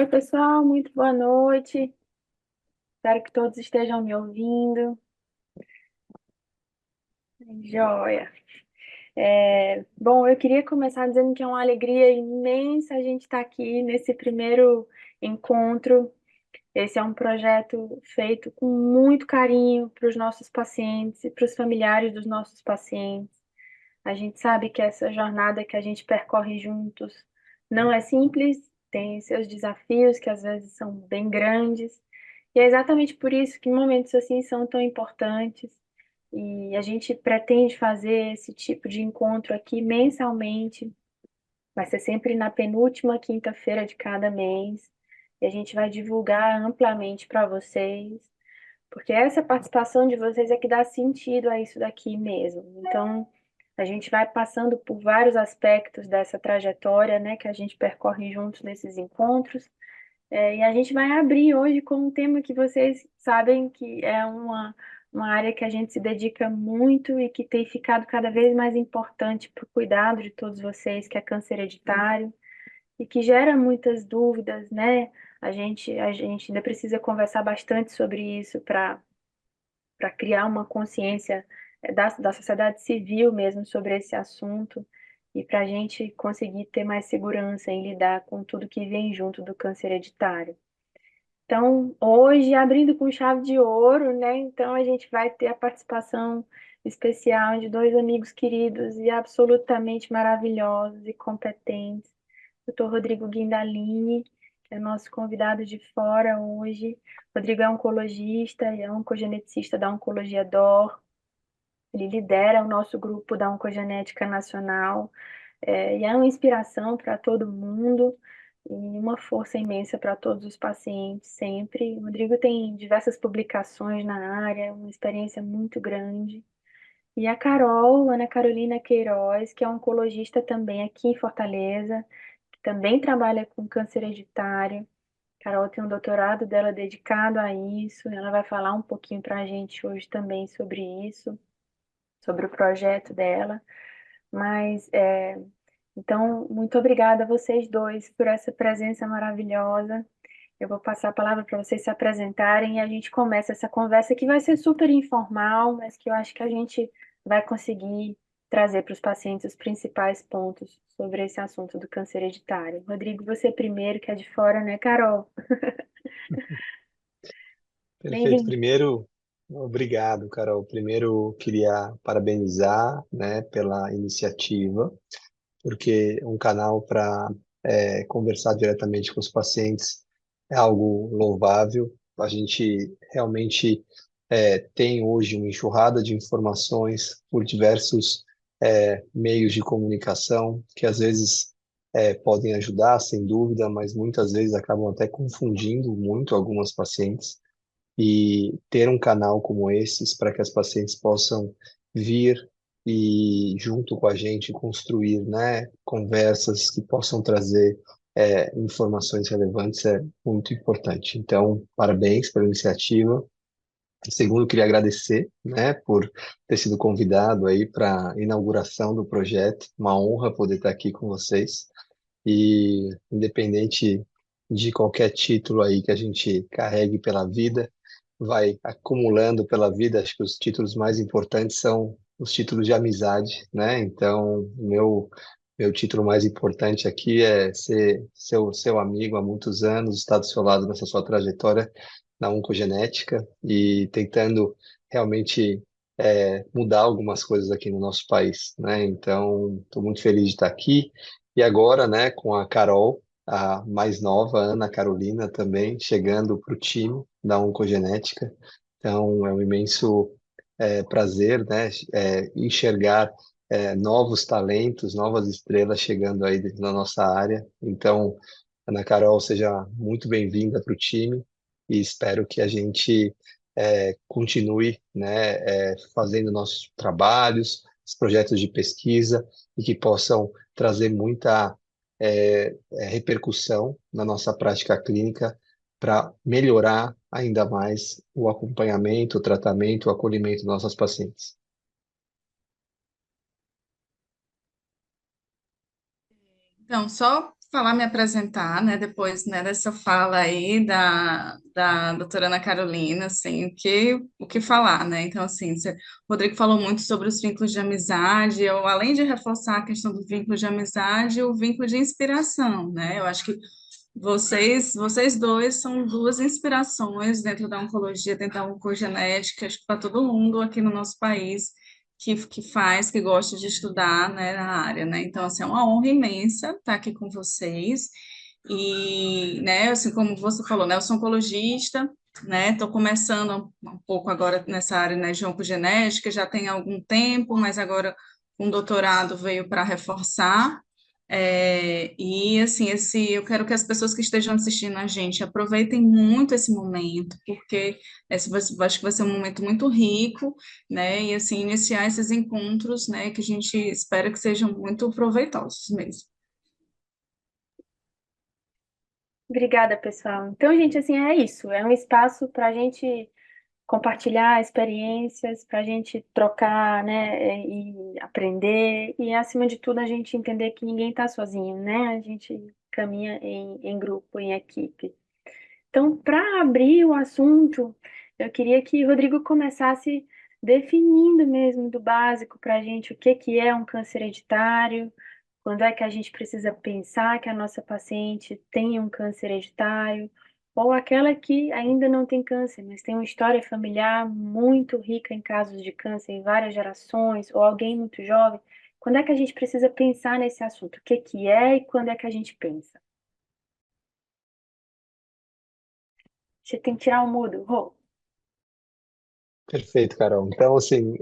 Oi, pessoal, muito boa noite. Espero que todos estejam me ouvindo. Joia. Bom, eu queria começar dizendo que é uma alegria imensa a gente estar aqui nesse primeiro encontro. Esse é um projeto feito com muito carinho para os nossos pacientes e para os familiares dos nossos pacientes. A gente sabe que essa jornada que a gente percorre juntos não é simples, tem seus desafios que às vezes são bem grandes. E é exatamente por isso que momentos assim são tão importantes. E a gente pretende fazer esse tipo de encontro aqui mensalmente. Vai ser sempre na penúltima quinta-feira de cada mês. E a gente vai divulgar amplamente para vocês, porque essa participação de vocês é que dá sentido a isso daqui mesmo. Então, a gente vai passando por vários aspectos dessa trajetória, né, que a gente percorre juntos nesses encontros. E a gente vai abrir hoje com um tema que vocês sabem que é uma área que a gente se dedica muito e que tem ficado cada vez mais importante para o cuidado de todos vocês, que é câncer hereditário, e que gera muitas dúvidas, né? A gente ainda precisa conversar bastante sobre isso para criar uma consciência da sociedade civil mesmo sobre esse assunto e para a gente conseguir ter mais segurança em lidar com tudo que vem junto do câncer hereditário. Então, hoje, abrindo com chave de ouro, né? Então, a gente vai ter a participação especial de dois amigos queridos e absolutamente maravilhosos e competentes. Doutor Rodrigo Guindalini, que é nosso convidado de fora hoje. Rodrigo é oncologista e é oncogeneticista da Oncologia DOR. Ele lidera o nosso grupo da Oncogenética Nacional, e é uma inspiração para todo mundo e uma força imensa para todos os pacientes, sempre. O Rodrigo tem diversas publicações na área, uma experiência muito grande. E a Carol, Ana Carolina Queiroz, que é oncologista também aqui em Fortaleza, que também trabalha com câncer hereditário. Carol tem um doutorado dela dedicado a isso, ela vai falar um pouquinho para a gente hoje também sobre isso, sobre o projeto dela. Mas, então, muito obrigada a vocês dois por essa presença maravilhosa. Eu vou passar a palavra para vocês se apresentarem e a gente começa essa conversa que vai ser super informal, mas que eu acho que a gente vai conseguir trazer para os pacientes os principais pontos sobre esse assunto do câncer hereditário. Rodrigo, você primeiro, que é de fora, né, Carol? Perfeito. Bem-vindo. Primeiro, obrigado, Carol. Primeiro, queria parabenizar, né, pela iniciativa, porque um canal para conversar diretamente com os pacientes é algo louvável. A gente realmente tem hoje uma enxurrada de informações por diversos meios de comunicação que às vezes podem ajudar, sem dúvida, mas muitas vezes acabam até confundindo muito algumas pacientes e ter um canal como esses para que as pacientes possam vir e junto com a gente construir, né, conversas que possam trazer informações relevantes é muito importante. Então, parabéns pela iniciativa. Segundo, queria agradecer, né, por ter sido convidado aí para a inauguração do projeto. Uma honra poder estar aqui com vocês. E independente de qualquer título aí que a gente carregue pela vida, vai acumulando pela vida. Acho que os títulos mais importantes são os títulos de amizade, né? Então, meu título mais importante aqui é ser seu amigo há muitos anos, estar do seu lado nessa sua trajetória na oncogenética e tentando realmente mudar algumas coisas aqui no nosso país, né? Então, estou muito feliz de estar aqui. E agora, né, com a Carol, a mais nova, Ana Carolina, também chegando para o time da oncogenética. Então, é um imenso prazer, né, enxergar novos talentos, novas estrelas chegando aí na nossa área. Então, Ana Carol, seja muito bem-vinda para o time e espero que a gente continue, né, fazendo nossos trabalhos, os projetos de pesquisa e que possam trazer muita repercussão na nossa prática clínica para melhorar ainda mais o acompanhamento, o tratamento, o acolhimento dos nossos pacientes. Então, só falar, me apresentar, né, depois, né, dessa fala aí da doutora Ana Carolina, assim, o que falar, né? Então, assim, o Rodrigo falou muito sobre os vínculos de amizade, eu, além de reforçar a questão do vínculo de amizade, o vínculo de inspiração, né? Eu acho que vocês dois são duas inspirações dentro da oncologia, dentro da oncogenética, acho que para todo mundo aqui no nosso país que gosta de estudar, né, na área, né? Então, assim, é uma honra imensa estar aqui com vocês. E, né, assim, como você falou, né, eu sou oncologista, né, estou começando um pouco agora nessa área, né, de oncogenética, já tem algum tempo, mas agora um doutorado veio para reforçar. E assim, eu quero que as pessoas que estejam assistindo a gente aproveitem muito esse momento, porque acho que vai ser um momento muito rico, né? E assim, iniciar esses encontros, né, que a gente espera que sejam muito proveitosos mesmo. Obrigada, pessoal. Então, gente, assim, é isso. É um espaço para a gente compartilhar experiências, para a gente trocar, né, e aprender, e acima de tudo a gente entender que ninguém está sozinho, né? A gente caminha em grupo, em equipe. Então, para abrir o assunto, eu queria que o Rodrigo começasse definindo mesmo do básico para a gente o que é um câncer hereditário, quando é que a gente precisa pensar que a nossa paciente tem um câncer hereditário, ou aquela que ainda não tem câncer, mas tem uma história familiar muito rica em casos de câncer em várias gerações, ou alguém muito jovem. Quando é que a gente precisa pensar nesse assunto? O que é e quando é que a gente pensa? Você tem que tirar o mudo, Rô. Perfeito, Carol. Então, assim,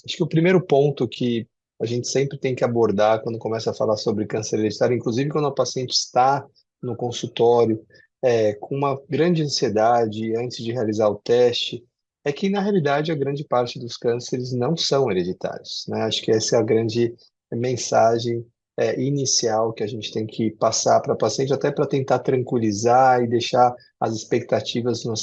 acho que o primeiro ponto que a gente sempre tem que abordar quando começa a falar sobre câncer hereditário, inclusive quando a paciente está no consultório, com uma grande ansiedade antes de realizar o teste, é que, na realidade, a grande parte dos cânceres não são hereditários, né? Acho que essa é a grande mensagem, inicial que a gente tem que passar para a paciente, até para tentar tranquilizar e deixar as expectativas no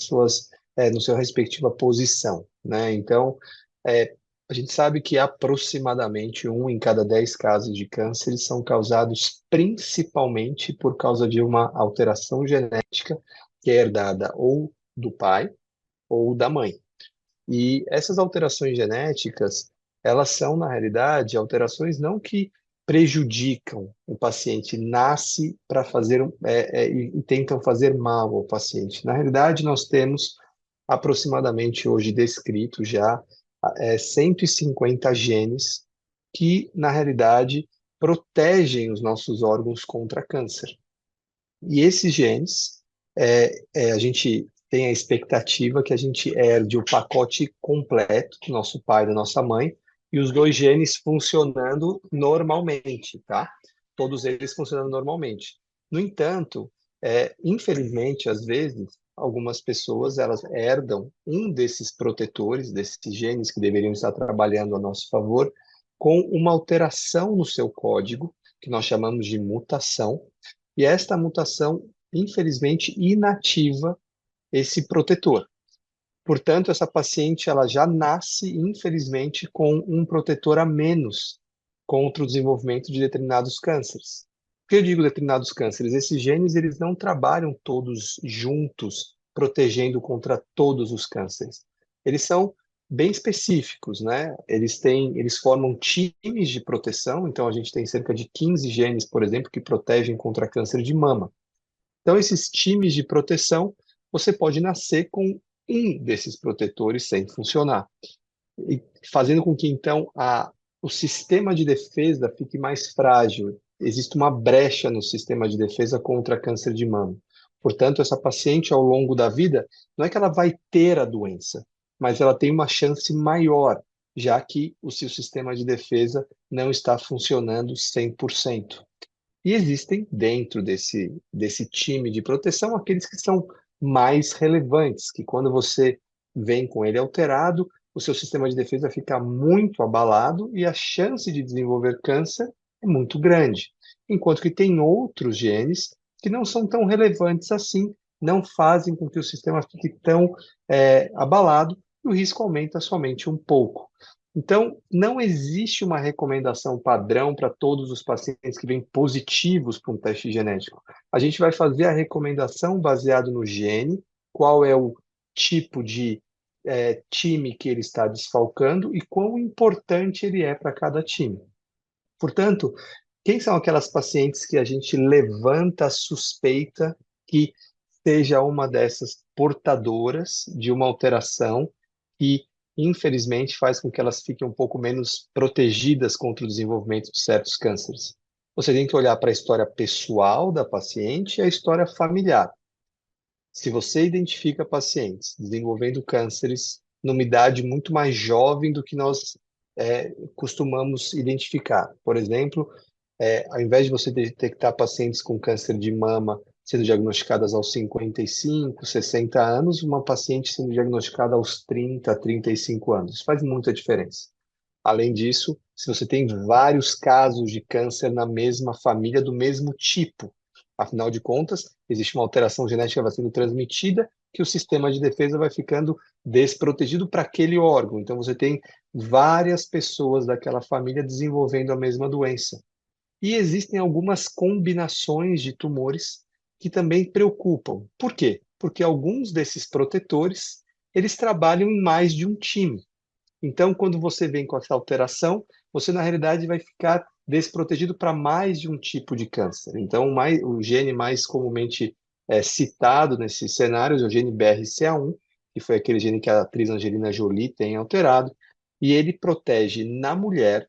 seu respectiva posição, né? Então, é, a gente sabe que aproximadamente 1 em cada 10 casos de câncer são causados principalmente por causa de uma alteração genética que é herdada ou do pai ou da mãe. E essas alterações genéticas, elas são, na realidade, alterações não que prejudicam o paciente, nasce para fazer e tentam fazer mal ao paciente. Na realidade, nós temos aproximadamente hoje descrito já 150 genes que, na realidade, protegem os nossos órgãos contra câncer. E esses genes, a gente tem a expectativa que a gente herde o pacote completo do nosso pai e da nossa mãe, e os dois genes funcionando normalmente, tá? Todos eles funcionando normalmente. No entanto, infelizmente, às vezes, algumas pessoas elas herdam um desses protetores, desses genes que deveriam estar trabalhando a nosso favor, com uma alteração no seu código, que nós chamamos de mutação, e esta mutação, infelizmente, inativa esse protetor. Portanto, essa paciente ela já nasce, infelizmente, com um protetor a menos contra o desenvolvimento de determinados cânceres. Por que eu digo determinados cânceres? Esses genes eles não trabalham todos juntos, protegendo contra todos os cânceres. Eles são bem específicos, né? Eles formam times de proteção. Então, a gente tem cerca de 15 genes, por exemplo, que protegem contra câncer de mama. Então, esses times de proteção, você pode nascer com um desses protetores sem funcionar, e fazendo com que, então, o sistema de defesa fique mais frágil. Existe uma brecha no sistema de defesa contra câncer de mama. Portanto, essa paciente, ao longo da vida, não é que ela vai ter a doença, mas ela tem uma chance maior, já que o seu sistema de defesa não está funcionando 100%. E existem, dentro desse time de proteção, aqueles que são mais relevantes, que quando você vem com ele alterado, o seu sistema de defesa fica muito abalado e a chance de desenvolver câncer é muito grande. Enquanto que tem outros genes que não são tão relevantes assim, não fazem com que o sistema fique tão abalado e o risco aumenta somente um pouco. Então, não existe uma recomendação padrão para todos os pacientes que vêm positivos para um teste genético. A gente vai fazer a recomendação baseado no gene, qual é o tipo de time que ele está desfalcando e quão importante ele é para cada time. Portanto, quem são aquelas pacientes que a gente levanta a suspeita que seja uma dessas portadoras de uma alteração que, infelizmente, faz com que elas fiquem um pouco menos protegidas contra o desenvolvimento de certos cânceres? Você tem que olhar para a história pessoal da paciente e a história familiar. Se você identifica pacientes desenvolvendo cânceres numa idade muito mais jovem do que nós costumamos identificar, por exemplo, ao invés de você detectar pacientes com câncer de mama sendo diagnosticadas aos 55, 60 anos, uma paciente sendo diagnosticada aos 30, 35 anos. Isso faz muita diferença. Além disso, se você tem vários casos de câncer na mesma família do mesmo tipo, afinal de contas, existe uma alteração genética que vai sendo transmitida que o sistema de defesa vai ficando desprotegido para aquele órgão. Então, você tem várias pessoas daquela família desenvolvendo a mesma doença. E existem algumas combinações de tumores que também preocupam. Por quê? Porque alguns desses protetores, eles trabalham em mais de um time. Então, quando você vem com essa alteração, você na realidade vai ficar desprotegido para mais de um tipo de câncer. Então, o gene mais comumente citado nesses cenários é o gene BRCA1, que foi aquele gene que a atriz Angelina Jolie tem alterado, e ele protege na mulher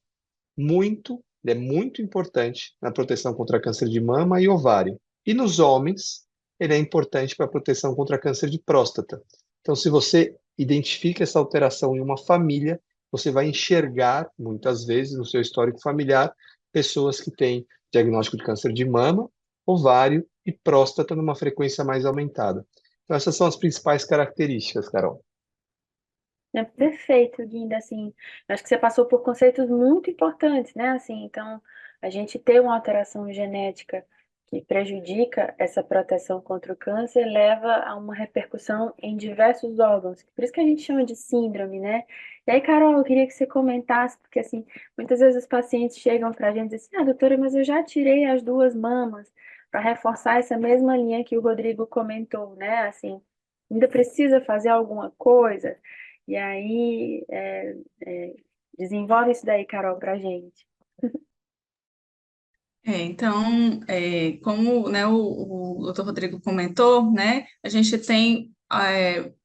muito, ele é muito importante na proteção contra câncer de mama e ovário. E nos homens, ele é importante para a proteção contra câncer de próstata. Então, se você identifica essa alteração em uma família, você vai enxergar, muitas vezes, no seu histórico familiar, pessoas que têm diagnóstico de câncer de mama, ovário e próstata numa frequência mais aumentada. Então, essas são as principais características, Carol. É perfeito, Guinda, assim, acho que você passou por conceitos muito importantes, né, assim, então, a gente ter uma alteração genética que prejudica essa proteção contra o câncer leva a uma repercussão em diversos órgãos, por isso que a gente chama de síndrome, né? E aí, Carol, eu queria que você comentasse, porque, assim, muitas vezes os pacientes chegam pra gente e dizem assim, doutora, mas eu já tirei as duas mamas, para reforçar essa mesma linha que o Rodrigo comentou, né, assim, ainda precisa fazer alguma coisa? E aí, desenvolve isso daí, Carol, pra gente. Então, como, né, o doutor Rodrigo comentou, né, a gente tem,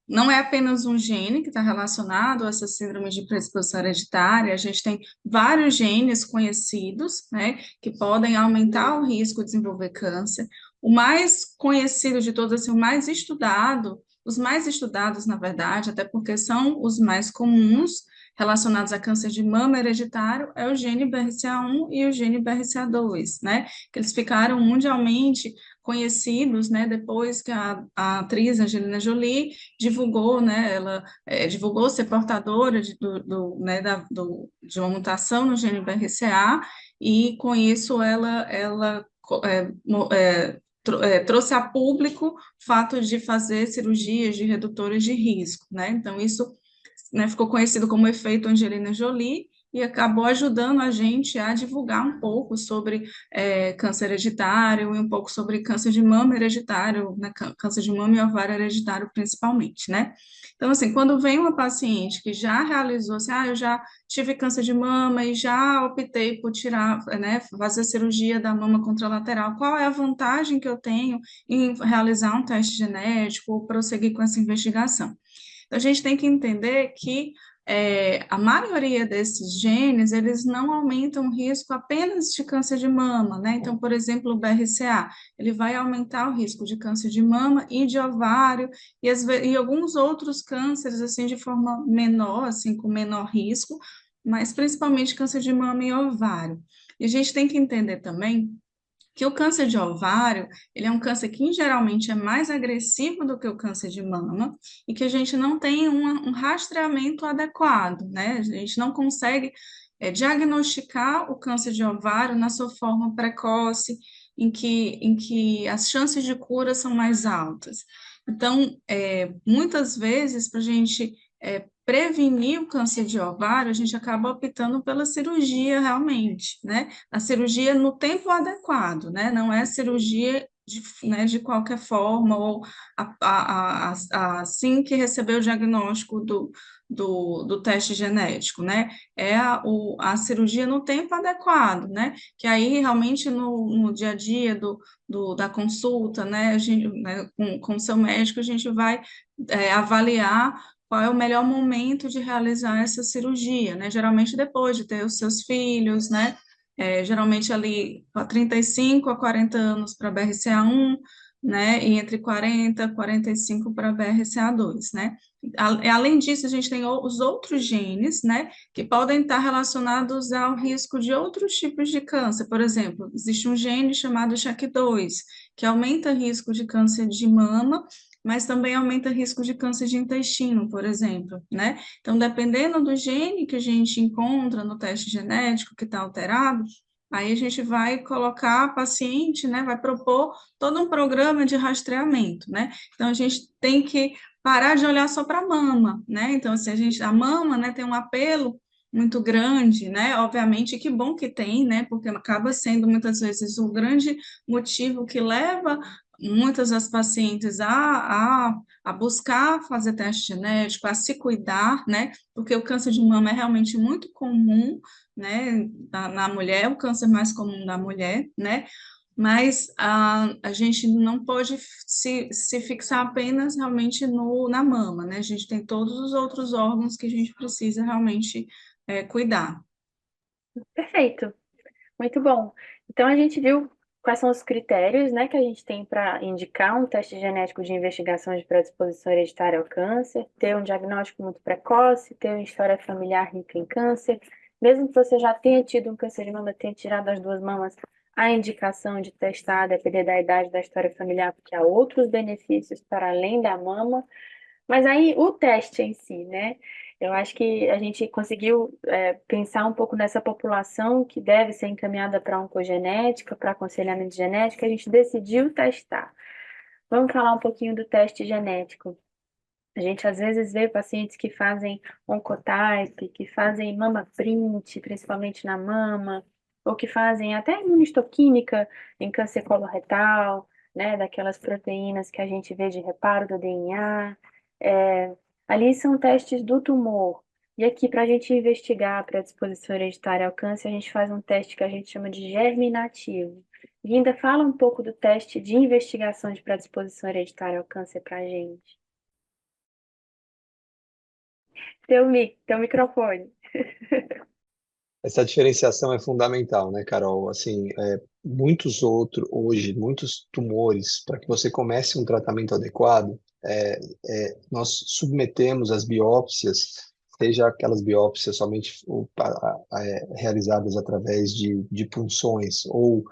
não é apenas um gene que está relacionado a essa síndrome de predisposição hereditária, a gente tem vários genes conhecidos, né, que podem aumentar o risco de desenvolver câncer. O mais conhecido de todos, assim, o mais estudado, os mais estudados, na verdade, até porque são os mais comuns, relacionados a câncer de mama hereditário é o gene BRCA1 e o gene BRCA2, né? Que eles ficaram mundialmente conhecidos, né? Depois que a atriz Angelina Jolie divulgou, né? Ela divulgou ser portadora de uma mutação no gene BRCA e com isso ela trouxe a público o fato de fazer cirurgias de redutores de risco, né? Então, isso, né, ficou conhecido como efeito Angelina Jolie e acabou ajudando a gente a divulgar um pouco sobre câncer hereditário e um pouco sobre câncer de mama hereditário, né, câncer de mama e ovário hereditário principalmente, né? Então, assim, quando vem uma paciente que já realizou, assim, eu já tive câncer de mama e já optei por tirar, né, fazer a cirurgia da mama contralateral, qual é a vantagem que eu tenho em realizar um teste genético ou prosseguir com essa investigação? Então, a gente tem que entender que a maioria desses genes, eles não aumentam o risco apenas de câncer de mama, né? Então, por exemplo, o BRCA, ele vai aumentar o risco de câncer de mama e de ovário, e alguns outros cânceres, assim, de forma menor, assim, com menor risco, mas principalmente câncer de mama e ovário. E a gente tem que entender também que o câncer de ovário, ele é um câncer que geralmente é mais agressivo do que o câncer de mama e que a gente não tem um rastreamento adequado, né? A gente não consegue diagnosticar o câncer de ovário na sua forma precoce, em que as chances de cura são mais altas. Então, muitas vezes, para a gente prevenir o câncer de ovário, a gente acaba optando pela cirurgia realmente, né? A cirurgia no tempo adequado, né? Não é cirurgia de qualquer forma, ou assim que recebeu o diagnóstico do teste genético, né? É a cirurgia no tempo adequado, né? Que aí realmente no dia a dia da consulta, né? A gente, né, com o seu médico, a gente vai avaliar qual é o melhor momento de realizar essa cirurgia, né? Geralmente depois de ter os seus filhos, né? Geralmente ali 35 a 40 anos para BRCA1, né? E entre 40 e 45 para BRCA2, né? Além disso, a gente tem os outros genes, né? Que podem estar relacionados ao risco de outros tipos de câncer. Por exemplo, existe um gene chamado SHAC2, que aumenta o risco de câncer de mama, mas também aumenta o risco de câncer de intestino, por exemplo, né? Então, dependendo do gene que a gente encontra no teste genético que está alterado, aí a gente vai colocar a paciente, né? Vai propor todo um programa de rastreamento, né? Então, a gente tem que parar de olhar só para a mama, né? Então, se a mama, né, tem um apelo muito grande, né? Obviamente, que bom que tem, né? Porque acaba sendo muitas vezes o grande motivo que leva muitas das pacientes a buscar fazer teste genético, a se cuidar, né? Porque o câncer de mama é realmente muito comum, né? Na mulher, o câncer mais comum da mulher, né? Mas a gente não pode se fixar apenas realmente na mama, né? A gente tem todos os outros órgãos que a gente precisa realmente cuidar. Perfeito, muito bom. Então a gente viu quais são os critérios, né, que a gente tem para indicar um teste genético de investigação de predisposição hereditária ao câncer, ter um diagnóstico muito precoce, ter uma história familiar rica em câncer, mesmo que você já tenha tido um câncer de mama, tenha tirado as duas mamas, a indicação de testar, a depender da idade da história familiar, porque há outros benefícios para além da mama. Mas aí o teste em si, né? Eu acho que a gente conseguiu pensar um pouco nessa população que deve ser encaminhada para oncogenética, para aconselhamento genético, a gente decidiu testar. Vamos falar um pouquinho do teste genético. A gente às vezes vê pacientes que fazem oncotype, que fazem mama print, principalmente na mama, ou que fazem até imunistoquímica em câncer coloretal, né, daquelas proteínas que a gente vê de reparo do DNA. É, ali são testes do tumor. E aqui, para a gente investigar a predisposição hereditária ao câncer, a gente faz um teste que a gente chama de germinativo. E ainda fala um pouco do teste de investigação de predisposição hereditária ao câncer para a gente. Teu microfone. Essa diferenciação é fundamental, né, Carol? Assim, muitos tumores, para que você comece um tratamento adequado, nós submetemos as biópsias, seja aquelas biópsias somente realizadas através de punções ou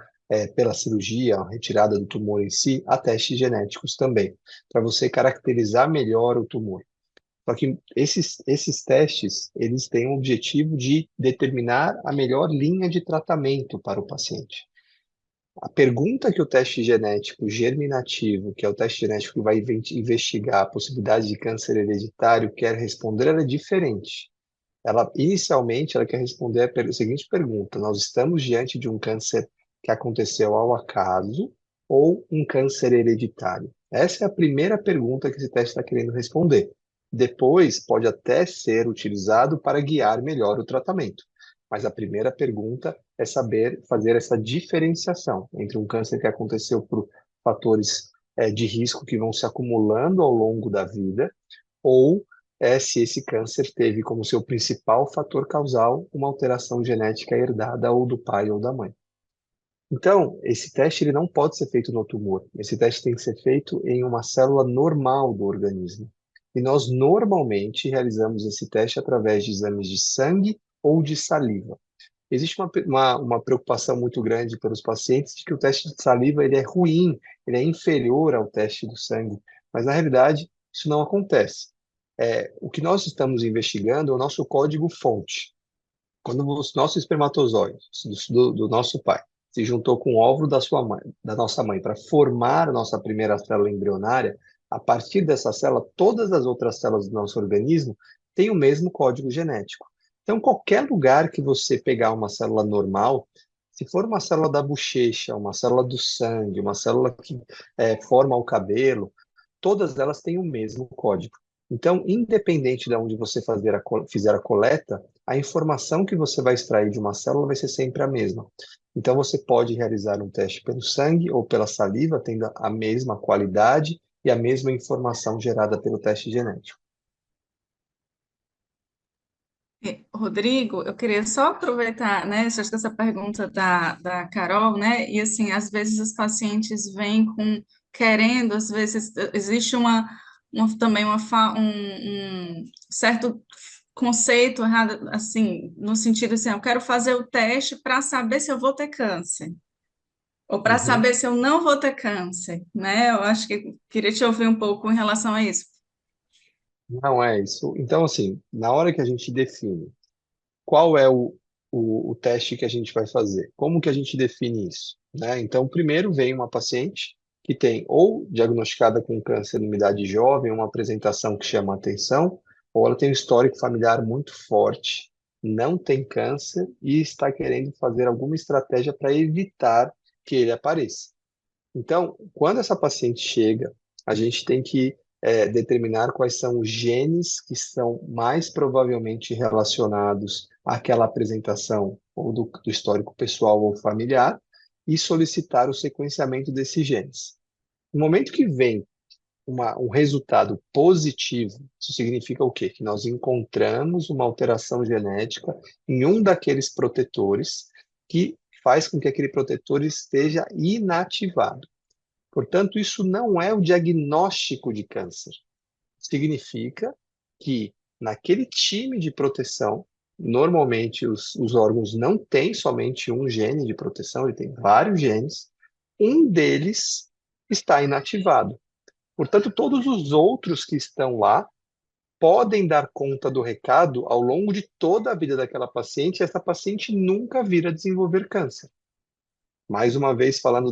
pela cirurgia, a retirada do tumor em si, a testes genéticos também, para você caracterizar melhor o tumor. Só que esses testes, eles têm o objetivo de determinar a melhor linha de tratamento para o paciente. A pergunta que o teste genético germinativo, que é o teste genético que vai investigar a possibilidade de câncer hereditário, quer responder, ela é diferente. Inicialmente, ela quer responder a seguinte pergunta: nós estamos diante de um câncer que aconteceu ao acaso ou um câncer hereditário? Essa é a primeira pergunta que esse teste está querendo responder. Depois, pode até ser utilizado para guiar melhor o tratamento. Mas a primeira pergunta é saber fazer essa diferenciação entre um câncer que aconteceu por fatores de risco que vão se acumulando ao longo da vida, ou se esse câncer teve como seu principal fator causal uma alteração genética herdada ou do pai ou da mãe. Então, esse teste ele não pode ser feito no tumor. Esse teste tem que ser feito em uma célula normal do organismo. E nós normalmente realizamos esse teste através de exames de sangue ou de saliva. Existe uma preocupação muito grande pelos pacientes de que o teste de saliva ele é ruim, ele é inferior ao teste do sangue. Mas, na realidade, isso não acontece. O que nós estamos investigando é o nosso código-fonte. Quando o nosso espermatozoide, do nosso pai, se juntou com o óvulo da sua mãe, da nossa mãe, para formar a nossa primeira célula embrionária, a partir dessa célula, todas as outras células do nosso organismo tem o mesmo código genético. Então, qualquer lugar que você pegar uma célula normal, se for uma célula da bochecha, uma célula do sangue, uma célula que forma o cabelo, todas elas têm o mesmo código. Então, independente de onde você fizer a coleta, a informação que você vai extrair de uma célula vai ser sempre a mesma. Então, você pode realizar um teste pelo sangue ou pela saliva, tendo a mesma qualidade e a mesma informação gerada pelo teste genético. Rodrigo, eu queria só aproveitar, né, acho que essa pergunta da Carol, né, e assim, às vezes os pacientes vêm querendo, às vezes existe também um certo conceito errado, assim, no sentido assim, eu quero fazer o teste para saber se eu vou ter câncer, ou para Uhum. saber se eu não vou ter câncer, né, eu acho que queria te ouvir um pouco em relação a isso. Não é isso. Então, assim, na hora que a gente define qual é o teste que a gente vai fazer, como que a gente define isso, né? Então, primeiro vem uma paciente que tem ou diagnosticada com câncer em idade jovem, uma apresentação que chama a atenção, ou ela tem um histórico familiar muito forte, não tem câncer e está querendo fazer alguma estratégia para evitar que ele apareça. Então, quando essa paciente chega, a gente tem que determinar quais são os genes que são mais provavelmente relacionados àquela apresentação ou do histórico pessoal ou familiar e solicitar o sequenciamento desses genes. No momento que vem um resultado positivo, isso significa o quê? Que nós encontramos uma alteração genética em um daqueles protetores que faz com que aquele protetor esteja inativado. Portanto, isso não é o diagnóstico de câncer. Significa que naquele time de proteção, normalmente os órgãos não têm somente um gene de proteção, ele tem vários genes, um deles está inativado. Portanto, todos os outros que estão lá podem dar conta do recado ao longo de toda a vida daquela paciente, e essa paciente nunca vir a desenvolver câncer. Mais uma vez, falando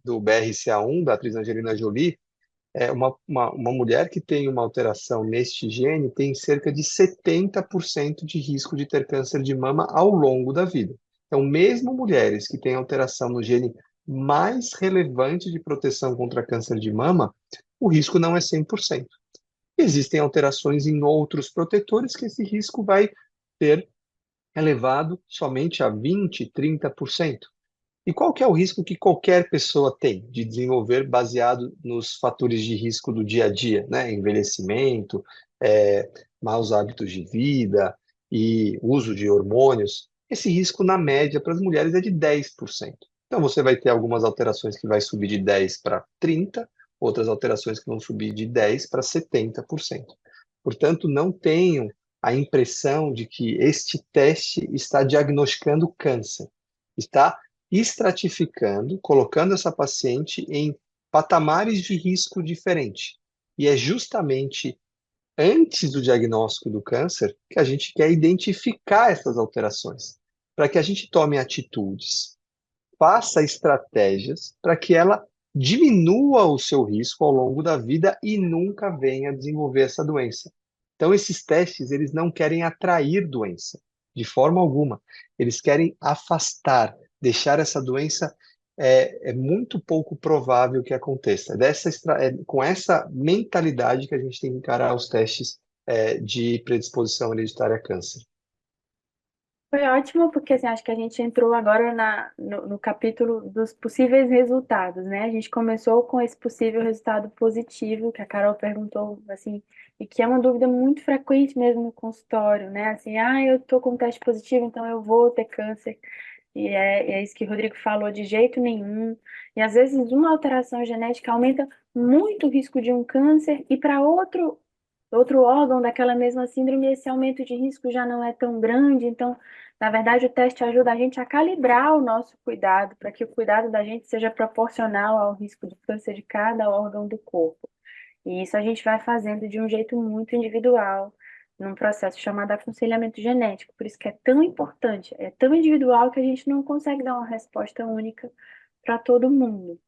do BRCA1, da atriz Angelina Jolie, uma mulher que tem uma alteração neste gene tem cerca de 70% de risco de ter câncer de mama ao longo da vida. Então, mesmo mulheres que têm alteração no gene mais relevante de proteção contra câncer de mama, o risco não é 100%. Existem alterações em outros protetores que esse risco vai ser elevado somente a 20, 30%. E qual que é o risco que qualquer pessoa tem de desenvolver baseado nos fatores de risco do dia a dia, né? Envelhecimento, maus hábitos de vida e uso de hormônios. Esse risco, na média, para as mulheres é de 10%. Então, você vai ter algumas alterações que vai subir de 10 para 30, outras alterações que vão subir de 10 para 70%. Portanto, não tenham a impressão de que este teste está diagnosticando câncer. Está estratificando, colocando essa paciente em patamares de risco diferente. E é justamente antes do diagnóstico do câncer que a gente quer identificar essas alterações, para que a gente tome atitudes, faça estratégias para que ela diminua o seu risco ao longo da vida e nunca venha a desenvolver essa doença. Então, esses testes, eles não querem atrair doença, de forma alguma. Eles querem afastar, deixar essa doença muito pouco provável que aconteça. Com essa mentalidade que a gente tem que encarar os testes de predisposição hereditária a câncer. Foi ótimo, porque assim, acho que a gente entrou agora no capítulo dos possíveis resultados, né? A gente começou com esse possível resultado positivo, que a Carol perguntou, assim, e que é uma dúvida muito frequente mesmo no consultório, né? Assim, eu tô com teste positivo, então eu vou ter câncer. E é isso que o Rodrigo falou, de jeito nenhum. E às vezes uma alteração genética aumenta muito o risco de um câncer, e para outro órgão daquela mesma síndrome, esse aumento de risco já não é tão grande. Então, na verdade, o teste ajuda a gente a calibrar o nosso cuidado, para que o cuidado da gente seja proporcional ao risco de câncer de cada órgão do corpo. E isso a gente vai fazendo de um jeito muito individual, num processo chamado aconselhamento genético. Por isso que é tão importante, é tão individual que a gente não consegue dar uma resposta única para todo mundo.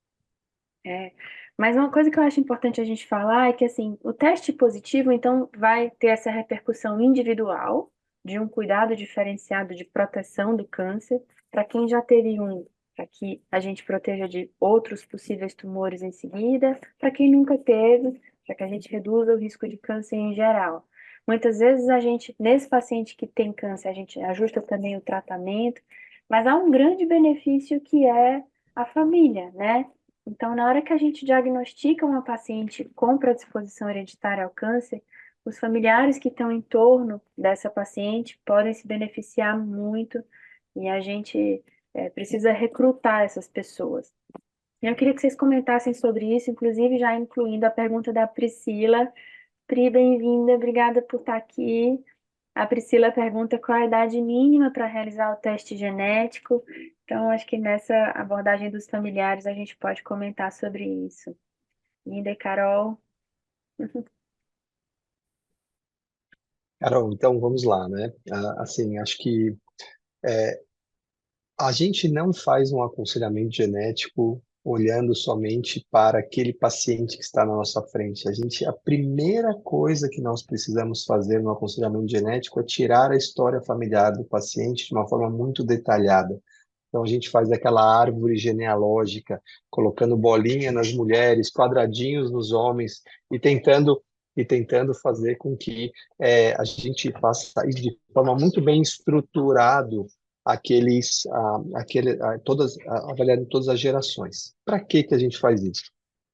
É, Mas uma coisa que eu acho importante a gente falar é que, assim, o teste positivo, então, vai ter essa repercussão individual de um cuidado diferenciado de proteção do câncer para quem já teve um, para que a gente proteja de outros possíveis tumores em seguida, para quem nunca teve, para que a gente reduza o risco de câncer em geral. Muitas vezes a gente, nesse paciente que tem câncer, a gente ajusta também o tratamento, mas há um grande benefício que é a família, né? Então, na hora que a gente diagnostica uma paciente com predisposição hereditária ao câncer, os familiares que estão em torno dessa paciente podem se beneficiar muito e a gente precisa recrutar essas pessoas. Eu queria que vocês comentassem sobre isso, inclusive já incluindo a pergunta da Priscila. Pri, bem-vinda, obrigada por estar aqui. A Priscila pergunta qual a idade mínima para realizar o teste genético. Então, acho que nessa abordagem dos familiares a gente pode comentar sobre isso. Linda e Carol. Carol, então vamos lá, né? Assim, acho que a gente não faz um aconselhamento genético olhando somente para aquele paciente que está na nossa frente. A primeira coisa que nós precisamos fazer no aconselhamento genético é tirar a história familiar do paciente de uma forma muito detalhada. Então a gente faz aquela árvore genealógica, colocando bolinha nas mulheres, quadradinhos nos homens e tentando fazer com que a gente faça isso de forma muito bem estruturado avaliando todas as gerações. Para que a gente faz isso?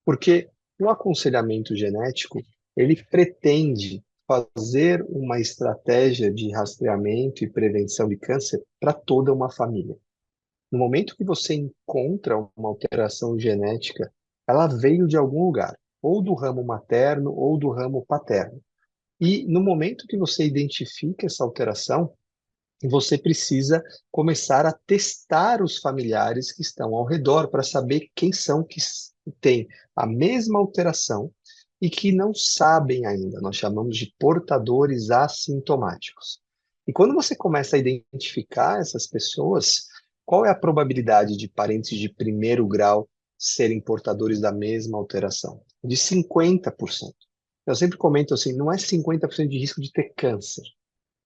Porque o aconselhamento genético, ele pretende fazer uma estratégia de rastreamento e prevenção de câncer para toda uma família. No momento que você encontra uma alteração genética, ela veio de algum lugar, ou do ramo materno ou do ramo paterno. E no momento que você identifica essa alteração, você precisa começar a testar os familiares que estão ao redor para saber quem são que têm a mesma alteração e que não sabem ainda. Nós chamamos de portadores assintomáticos. E quando você começa a identificar essas pessoas, qual é a probabilidade de parentes de primeiro grau serem portadores da mesma alteração? De 50%. Eu sempre comento assim, não é 50% de risco de ter câncer,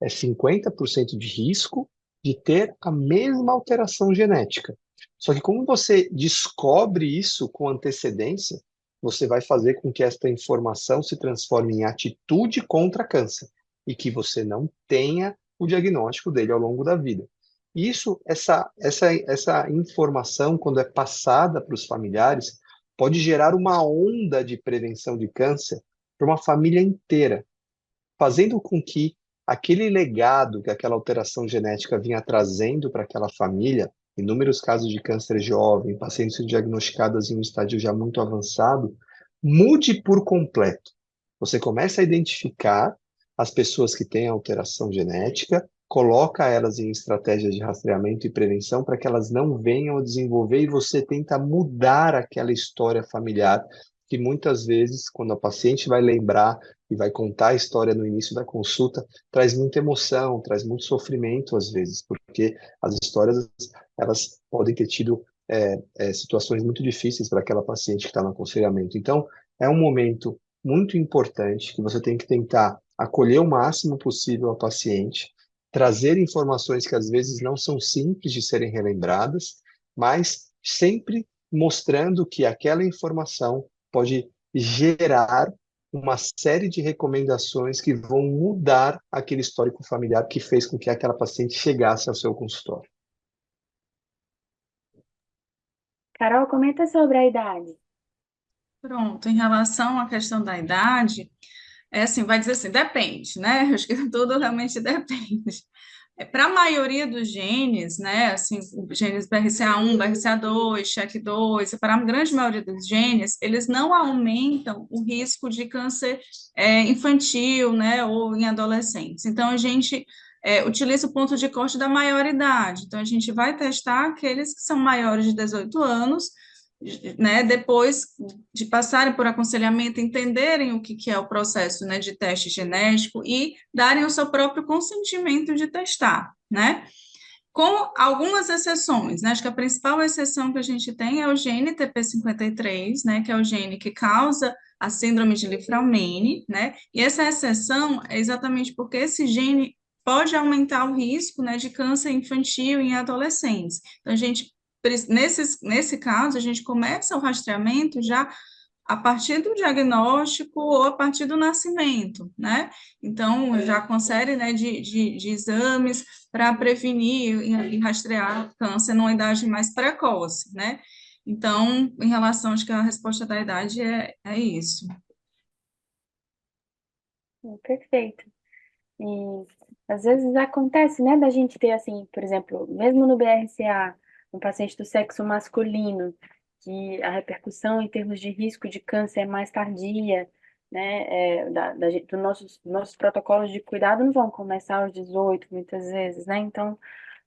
é 50% de risco de ter a mesma alteração genética. Só que como você descobre isso com antecedência, você vai fazer com que esta informação se transforme em atitude contra câncer e que você não tenha o diagnóstico dele ao longo da vida. Isso, essa informação, quando é passada para os familiares, pode gerar uma onda de prevenção de câncer para uma família inteira, fazendo com que aquele legado que aquela alteração genética vinha trazendo para aquela família, inúmeros casos de câncer jovem, pacientes diagnosticados em um estágio já muito avançado, mude por completo. Você começa a identificar as pessoas que têm alteração genética, coloca elas em estratégias de rastreamento e prevenção para que elas não venham a desenvolver e você tenta mudar aquela história familiar que muitas vezes, quando a paciente vai lembrar e vai contar a história no início da consulta, traz muita emoção, traz muito sofrimento às vezes, porque as histórias elas podem ter tido situações muito difíceis para aquela paciente que está no aconselhamento. Então, é um momento muito importante que você tem que tentar acolher o máximo possível a paciente, trazer informações que às vezes não são simples de serem relembradas, mas sempre mostrando que aquela informação pode gerar uma série de recomendações que vão mudar aquele histórico familiar que fez com que aquela paciente chegasse ao seu consultório. Carol, comenta sobre a idade. Pronto, em relação à questão da idade, é assim, vai dizer assim, depende, né? Acho que tudo realmente depende. Para a maioria dos genes, né, assim, genes BRCA1, BRCA2, CHEK2, para a grande maioria dos genes, eles não aumentam o risco de câncer infantil, né, ou em adolescentes. Então, a gente utiliza o ponto de corte da maioridade. Então, a gente vai testar aqueles que são maiores de 18 anos, né, depois de passarem por aconselhamento, entenderem o que é o processo, né, de teste genético e darem o seu próprio consentimento de testar, né? com algumas exceções, né? Acho que a principal exceção que a gente tem é o gene TP53, né? Que é o gene que causa a síndrome de Li-Fraumeni, né? E essa exceção é exatamente porque esse gene pode aumentar o risco, né, de câncer infantil em adolescentes. Então, nesse caso, a gente começa o rastreamento já a partir do diagnóstico ou a partir do nascimento, né? Então, já com série, né, de exames para prevenir e rastrear câncer numa idade mais precoce, né? Então, em relação, acho que a resposta da idade é isso. Perfeito. E às vezes acontece, né, da gente ter assim, por exemplo, mesmo no BRCA, um paciente do sexo masculino, que a repercussão em termos de risco de câncer é mais tardia, né, dos nossos protocolos de cuidado não vão começar aos 18, muitas vezes, né, então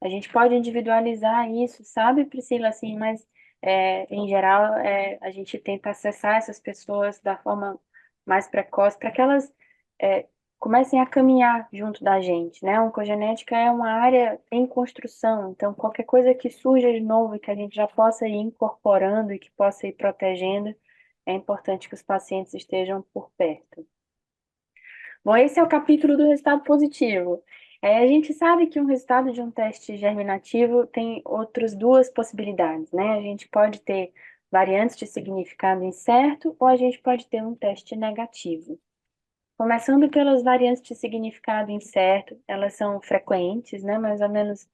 a gente pode individualizar isso, sabe, Priscila, assim, mas em geral a gente tenta acessar essas pessoas da forma mais precoce para que elas é, comecem a caminhar junto da gente, né? A oncogenética é uma área em construção, então qualquer coisa que surja de novo e que a gente já possa ir incorporando e que possa ir protegendo, é importante que os pacientes estejam por perto. Bom, esse é o capítulo do resultado positivo. A gente sabe que um resultado de um teste germinativo tem outras duas possibilidades, né? A gente pode ter variantes de significado incerto ou a gente pode ter um teste negativo. Começando pelas variantes de significado incerto, elas são frequentes, né? Mais ou menos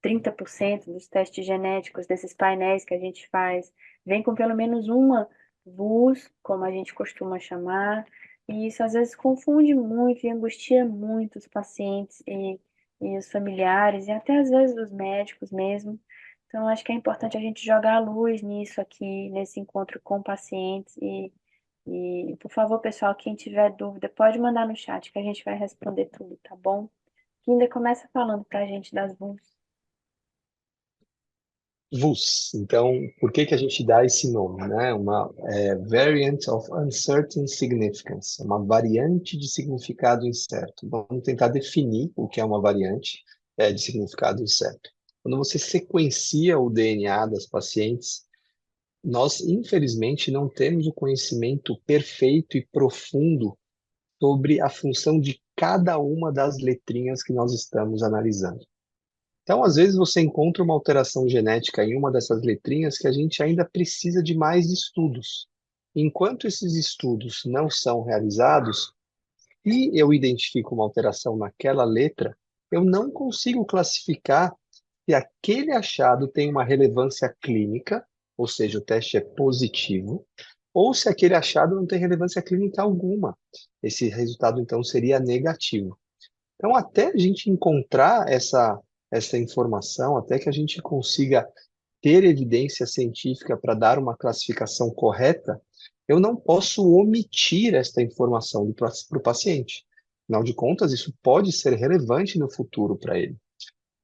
30% dos testes genéticos desses painéis que a gente faz vem com pelo menos uma VUS, como a gente costuma chamar, e isso às vezes confunde muito e angustia muito os pacientes e os familiares, e até às vezes os médicos mesmo. Então, acho que é importante a gente jogar a luz nisso aqui, nesse encontro com pacientes e, por favor, pessoal, quem tiver dúvida, pode mandar no chat que a gente vai responder tudo, tá bom? Ainda começa falando pra gente das VUS. VUS. Então, por que que a gente dá esse nome, né? Uma Variant of Uncertain Significance, uma variante de significado incerto. Vamos tentar definir o que é uma variante de significado incerto. Quando você sequencia o DNA das pacientes, nós, infelizmente, não temos o conhecimento perfeito e profundo sobre a função de cada uma das letrinhas que nós estamos analisando. Então, às vezes, você encontra uma alteração genética em uma dessas letrinhas que a gente ainda precisa de mais estudos. Enquanto esses estudos não são realizados, e eu identifico uma alteração naquela letra, eu não consigo classificar se aquele achado tem uma relevância clínica, ou seja, o teste é positivo, ou se aquele achado não tem relevância clínica alguma. Esse resultado, então, seria negativo. Então, até a gente encontrar essa informação, até que a gente consiga ter evidência científica para dar uma classificação correta, eu não posso omitir esta informação para o paciente. Afinal de contas, isso pode ser relevante no futuro para ele.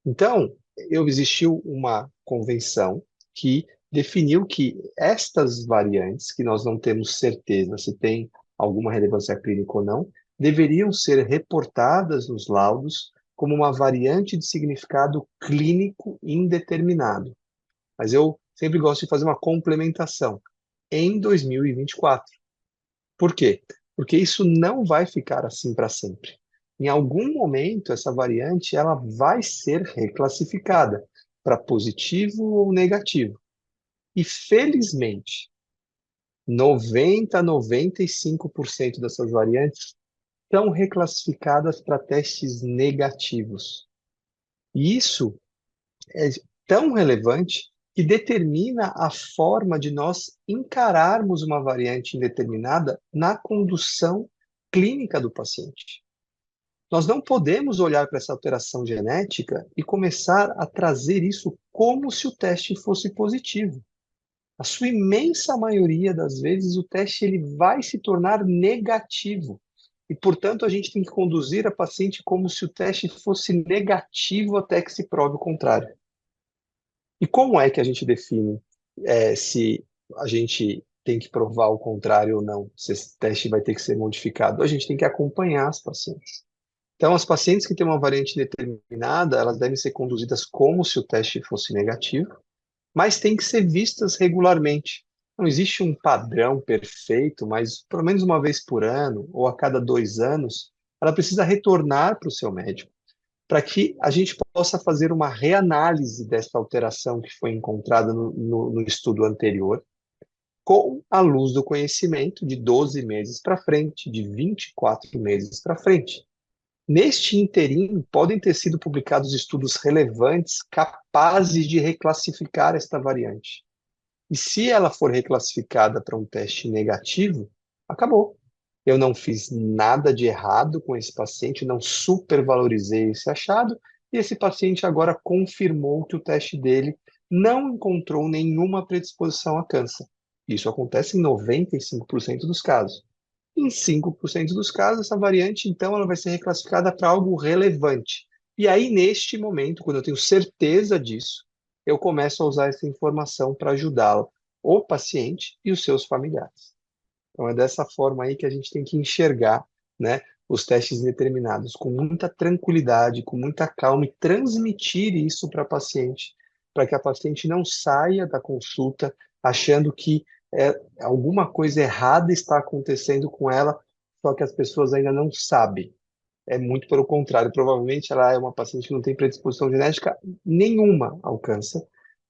Então, existiu uma convenção que definiu que estas variantes, que nós não temos certeza se tem alguma relevância clínica ou não, deveriam ser reportadas nos laudos como uma variante de significado clínico indeterminado. Mas eu sempre gosto de fazer uma complementação. Em 2024. Por quê? Porque isso não vai ficar assim para sempre. Em algum momento, essa variante ela vai ser reclassificada para positivo ou negativo. E, felizmente, 90 a 95% dessas variantes são reclassificadas para testes negativos. E isso é tão relevante que determina a forma de nós encararmos uma variante indeterminada na condução clínica do paciente. Nós não podemos olhar para essa alteração genética e começar a trazer isso como se o teste fosse positivo. A sua imensa maioria das vezes o teste ele vai se tornar negativo. E, portanto, a gente tem que conduzir a paciente como se o teste fosse negativo até que se prove o contrário. E como é que a gente define se a gente tem que provar o contrário ou não, se esse teste vai ter que ser modificado? A gente tem que acompanhar as pacientes. Então, as pacientes que têm uma variante determinada, elas devem ser conduzidas como se o teste fosse negativo, mas têm que ser vistas regularmente. Não existe um padrão perfeito, mas pelo menos uma vez por ano ou a cada 2 anos, ela precisa retornar para o seu médico para que a gente possa fazer uma reanálise dessa alteração que foi encontrada no estudo anterior, com a luz do conhecimento de 12 meses para frente, de 24 meses para frente. Neste interim, podem ter sido publicados estudos relevantes capazes de reclassificar esta variante. E se ela for reclassificada para um teste negativo, acabou. Eu não fiz nada de errado com esse paciente, não supervalorizei esse achado, e esse paciente agora confirmou que o teste dele não encontrou nenhuma predisposição a câncer. Isso acontece em 95% dos casos. Em 5% dos casos, essa variante, então, ela vai ser reclassificada para algo relevante. E aí, neste momento, quando eu tenho certeza disso, eu começo a usar essa informação para ajudá-la, o paciente e os seus familiares. Então, é dessa forma aí que a gente tem que enxergar, né, os testes determinados com muita tranquilidade, com muita calma e transmitir isso para a paciente, para que a paciente não saia da consulta achando que alguma coisa errada está acontecendo com ela, só que as pessoas ainda não sabem. É muito pelo contrário, provavelmente ela é uma paciente que não tem predisposição genética nenhuma ao câncer,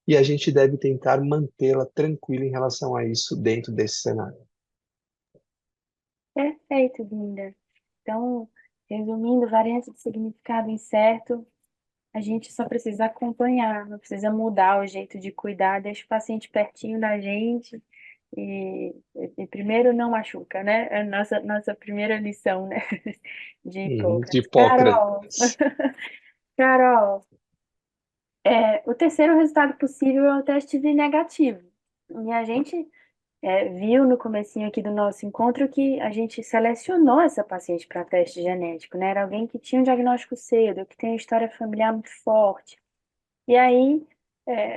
e a gente deve tentar mantê-la tranquila em relação a isso dentro desse cenário. Perfeito, Linda. Então, resumindo, variância de significado incerto, a gente só precisa acompanhar, não precisa mudar o jeito de cuidar, deixa o paciente pertinho da gente e primeiro não machuca, né? É a nossa primeira lição, né? De De Hipócrates. Carol, Hipócrates. Carol, o terceiro resultado possível é o teste de negativo. E a gente viu no comecinho aqui do nosso encontro que a gente selecionou essa paciente para teste genético, né? Era alguém que tinha um diagnóstico cedo, que tem uma história familiar muito forte. E aí,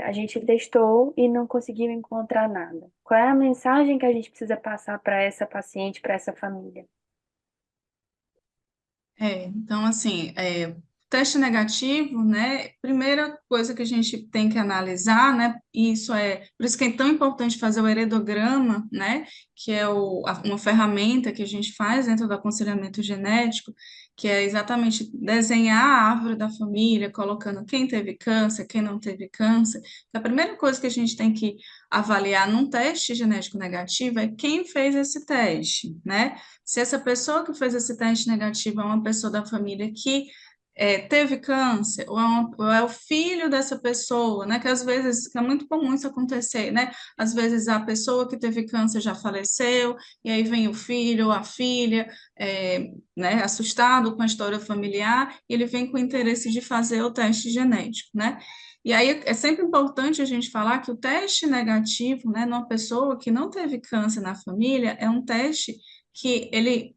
a gente testou e não conseguiu encontrar nada. Qual é a mensagem que a gente precisa passar para essa paciente, para essa família? Então, assim, teste negativo, né? Primeira coisa que a gente tem que analisar, né? Isso por isso que é tão importante fazer o heredograma, né? Que é uma ferramenta que a gente faz dentro do aconselhamento genético, que é exatamente desenhar a árvore da família, colocando quem teve câncer, quem não teve câncer. A primeira coisa que a gente tem que avaliar num teste genético negativo é quem fez esse teste, né? Se essa pessoa que fez esse teste negativo é uma pessoa da família que teve câncer, ou é o filho dessa pessoa, né? Que às vezes que é muito comum isso acontecer, né? Às vezes a pessoa que teve câncer já faleceu, e aí vem o filho ou a filha, né, assustado com a história familiar, e ele vem com o interesse de fazer o teste genético, né? E aí é sempre importante a gente falar que o teste negativo, né, numa pessoa que não teve câncer na família, é um teste que ele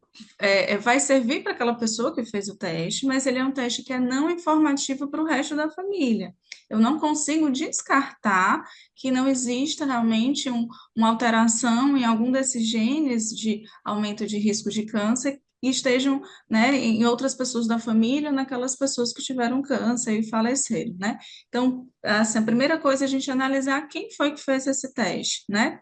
vai servir para aquela pessoa que fez o teste, mas ele é um teste que é não informativo para o resto da família. Eu não consigo descartar que não exista realmente uma alteração em algum desses genes de aumento de risco de câncer e estejam, né, em outras pessoas da família, naquelas pessoas que tiveram câncer e faleceram, né? Então, assim, a primeira coisa é a gente analisar quem foi que fez esse teste, né?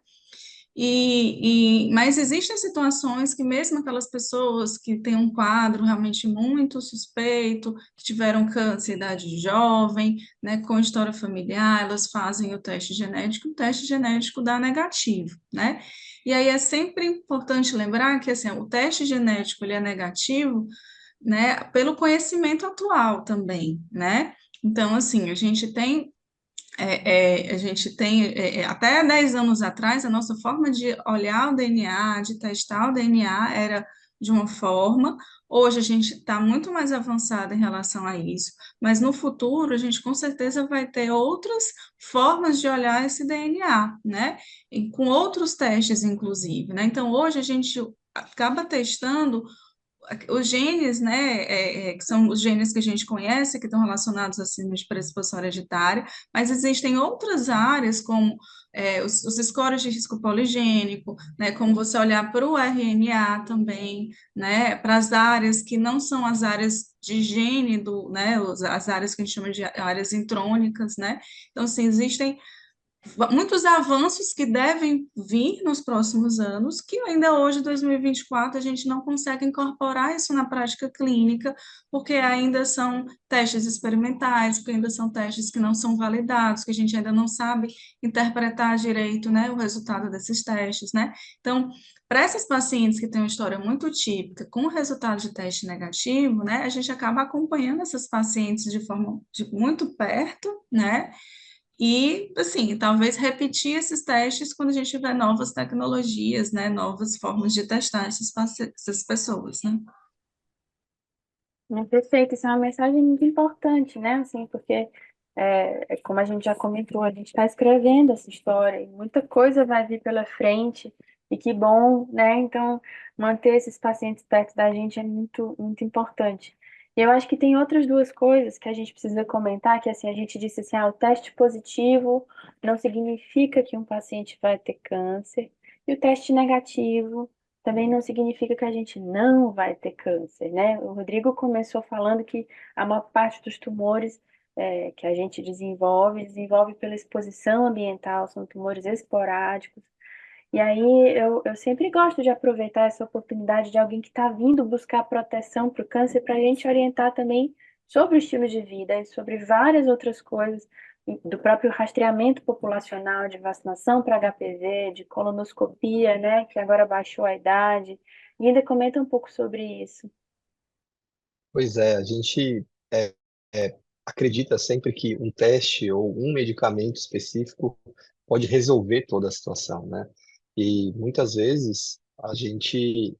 Mas existem situações que mesmo aquelas pessoas que têm um quadro realmente muito suspeito, que tiveram câncer em idade jovem, né, com história familiar, elas fazem o teste genético dá negativo, né? E aí é sempre importante lembrar que assim, o teste genético ele é negativo, né, pelo conhecimento atual também, né? Então, assim, a gente tem, até 10 anos atrás, a nossa forma de olhar o DNA, de testar o DNA, era de uma forma. Hoje a gente está muito mais avançado em relação a isso, mas no futuro a gente com certeza vai ter outras formas de olhar esse DNA, né? E com outros testes, inclusive, né? Então hoje a gente acaba testando os genes, né, que são os genes que a gente conhece, que estão relacionados assim de predisposição hereditária, mas existem outras áreas, como os scores de risco poligênico, né, como você olhar para o RNA também, né, para as áreas que não são as áreas de gene né, as áreas que a gente chama de áreas intrônicas, né, então, assim, existem muitos avanços que devem vir nos próximos anos, que ainda hoje, em 2024, a gente não consegue incorporar isso na prática clínica, porque ainda são testes experimentais, porque ainda são testes que não são validados, que a gente ainda não sabe interpretar direito, né, o resultado desses testes, né? Então, para essas pacientes que têm uma história muito típica, com resultado de teste negativo, né, a gente acaba acompanhando essas pacientes de forma muito perto, né? E, assim, talvez repetir esses testes quando a gente tiver novas tecnologias, né, novas formas de testar essas pessoas, né? Perfeito, isso é uma mensagem muito importante, né? Assim, porque, como a gente já comentou, a gente está escrevendo essa história e muita coisa vai vir pela frente, e que bom, né? Então, manter esses pacientes perto da gente é muito, muito importante. E eu acho que tem outras duas coisas que a gente precisa comentar, que assim, a gente disse assim, o teste positivo não significa que um paciente vai ter câncer, e o teste negativo também não significa que a gente não vai ter câncer, né? O Rodrigo começou falando que a maior parte dos tumores que a gente desenvolve pela exposição ambiental, são tumores esporádicos. E aí eu sempre gosto de aproveitar essa oportunidade de alguém que está vindo buscar proteção para o câncer, para a gente orientar também sobre o estilo de vida e sobre várias outras coisas, do próprio rastreamento populacional de vacinação para HPV, de colonoscopia, né, que agora baixou a idade. E ainda comenta um pouco sobre isso. Pois é, a gente acredita sempre que um teste ou um medicamento específico pode resolver toda a situação, né? E muitas vezes a gente,